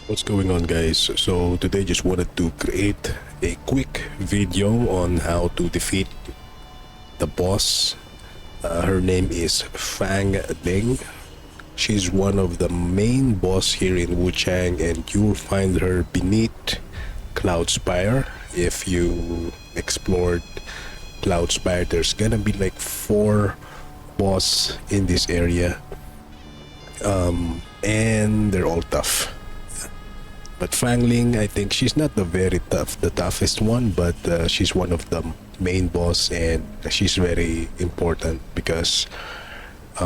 What's going on, guys? So today just wanted to create a quick video on how to defeat the boss. Her name is Fang Ling. She's one of the main boss here in Wuchang, and you'll find her beneath Cloud Spire. If you explored Cloud Spire, there's gonna be like 4 boss in this area, and they're all tough. But Fang Ling, I think she's not the toughest one, but she's one of the main boss, and she's very important because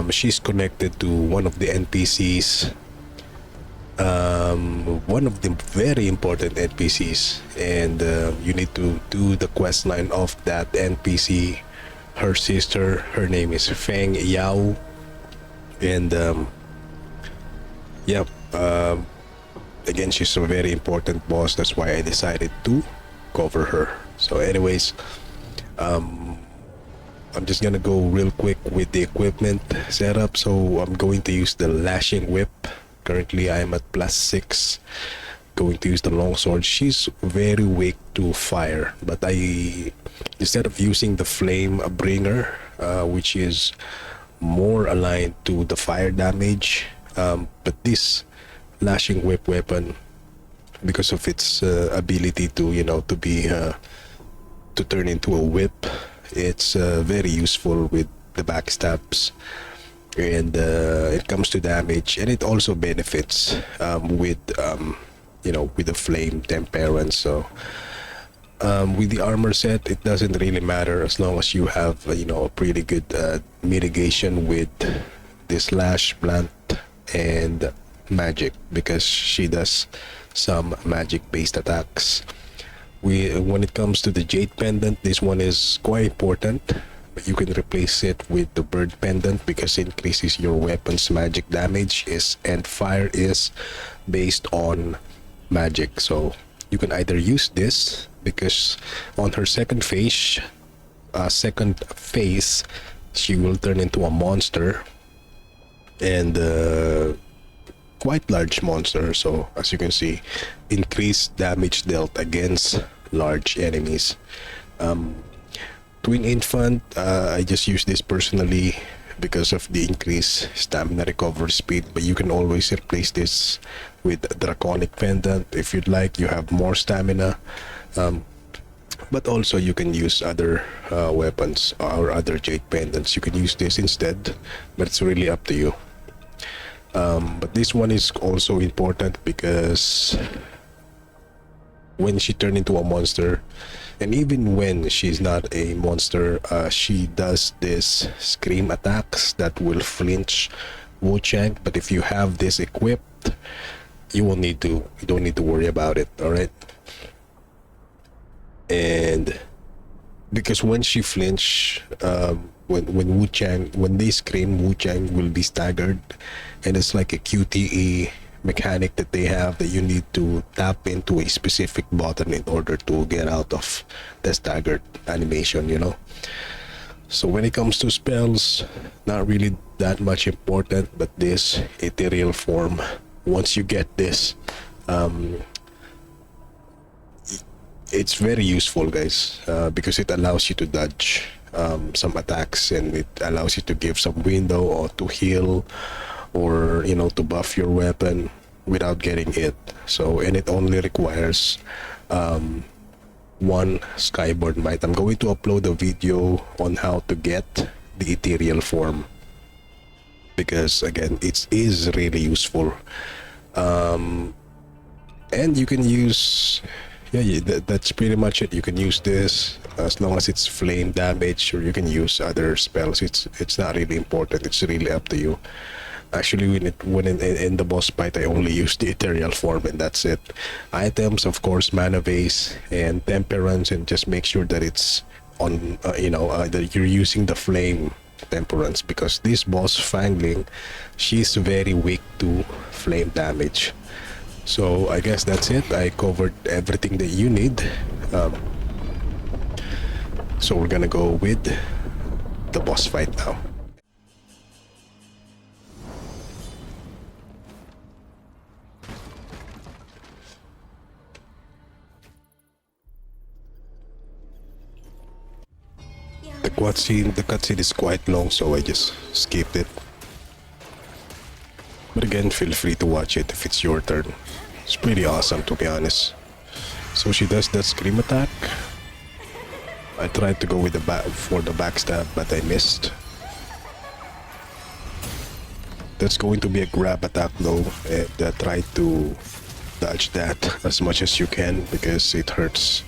she's connected to one of the NPCs, one of the very important NPCs, and you need to do the quest line of that NPC. Her sister, her name is Feng Yao, and yeah. Again, she's a very important boss. That's why I decided to cover her. So anyways, I'm just gonna go real quick with the equipment setup. So I'm going to use the lashing whip. Currently I am at +6. Going to use the longsword. She's very weak to fire, but I, instead of using the flame bringer, which is more aligned to the fire damage, but this lashing whip weapon, because of its ability to to turn into a whip, it's very useful with the backstabs, and it comes to damage, and it also benefits with with the flame temperance. So with the armor set, it doesn't really matter as long as you have a pretty good mitigation with this slash, blunt, and magic, because she does some magic based attacks. When it comes to the Jade Pendant, this one is quite important, but you can replace it with the Bird Pendant because it increases your weapon's magic damage, and fire is based on magic. So you can either use this, because on her second phase, she will turn into a monster, and quite large monster. So as you can see, increased damage dealt against large enemies. Twin Infant, I just use this personally because of the increased stamina recovery speed, but you can always replace this with Draconic Pendant if you'd like. You have more stamina, but also you can use other weapons or other Jade Pendants. You can use this instead, but it's really up to you. But this one is also important because when she turned into a monster, and even when she's not a monster, she does this scream attacks that will flinch Wuchang. But if you have this equipped, you don't need to worry about it. All right. And because when she flinch, when they scream, Wuchang will be staggered, and it's like a QTE mechanic that they have, that you need to tap into a specific button in order to get out of the staggered animation. So when it comes to spells, not really that much important, but this ethereal form, once you get this, it's very useful, guys, because it allows you to dodge some attacks, and it allows you to give some window or to heal, or to buff your weapon without getting hit. So, and it only requires one Skyborn Might. I'm going to upload a video on how to get the ethereal form, because again, it is really useful. And you can use, that's pretty much it. You can use this as long as it's flame damage, or you can use other spells. It's not really important. It's really up to you. Actually, when in the boss fight, I only use the ethereal form, and that's it. Items, of course, mana base and temperance, and just make sure that it's on that you're using the flame temperance, because this boss Fang Ling, she's very weak to flame damage. So I guess that's it. I covered everything that you need. So we're gonna go with the boss fight now. The cutscene is quite long, so I just skipped it. But again, feel free to watch it if it's your turn. It's pretty awesome, to be honest. So she does that scream attack. I tried to go with the backstab, but I missed. That's going to be a grab attack though, and try to dodge that as much as you can because it hurts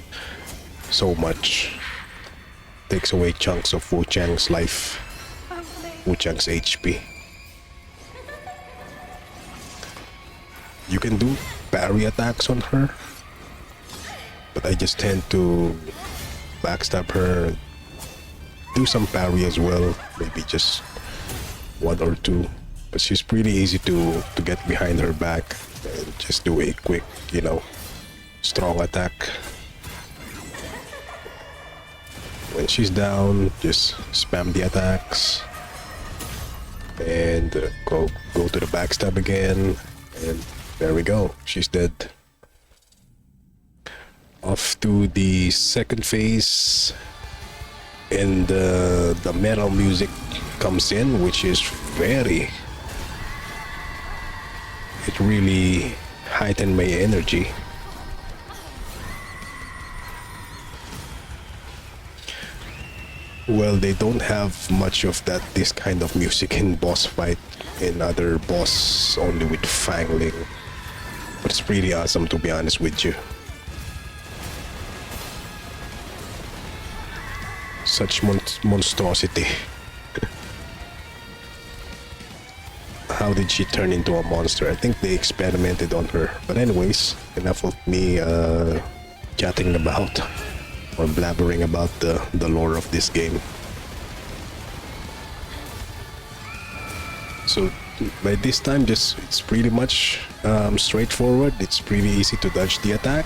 so much. Takes away chunks of Wuchang's life, Wuchang's HP. You can do parry attacks on her, but I just tend to backstab her, do some parry as well, maybe just one or two. But she's pretty easy to get behind her back and just do a quick, strong attack. When she's down, just spam the attacks and go to the backstab again, and there we go. She's dead. Off to the second phase, and the metal music comes in, which is it really heightened my energy. Well, they don't have much of this kind of music in boss fight, in other boss, only with Fang Ling. But it's pretty awesome, to be honest with you. Such monstrosity. How did she turn into a monster? I think they experimented on her. But anyways, enough of me chatting about or blabbering about the lore of this game. So by this time, it's pretty much straightforward. It's pretty easy to dodge the attack.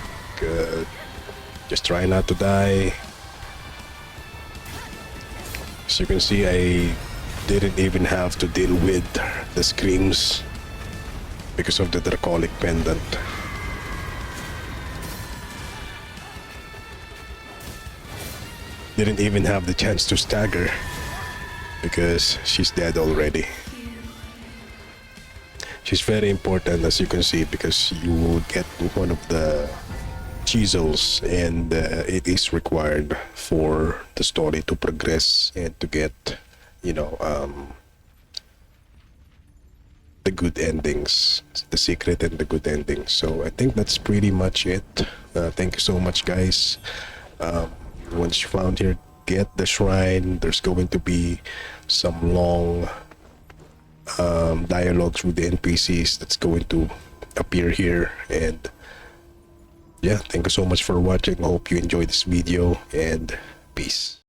Just try not to die. As you can see, I didn't even have to deal with the screams because of the Dracolic Pendant. Didn't even have the chance to stagger because she's dead already. She's very important, as you can see, because you will get one of the chisels, and it is required for the story to progress and to get, the good endings, the secret and the good endings. So I think that's pretty much it. Thank you so much, guys. Once you found here, get the shrine. There's going to be some long dialogues with the NPCs that's going to appear here. And yeah, thank you so much for watching. I hope you enjoyed this video, and peace.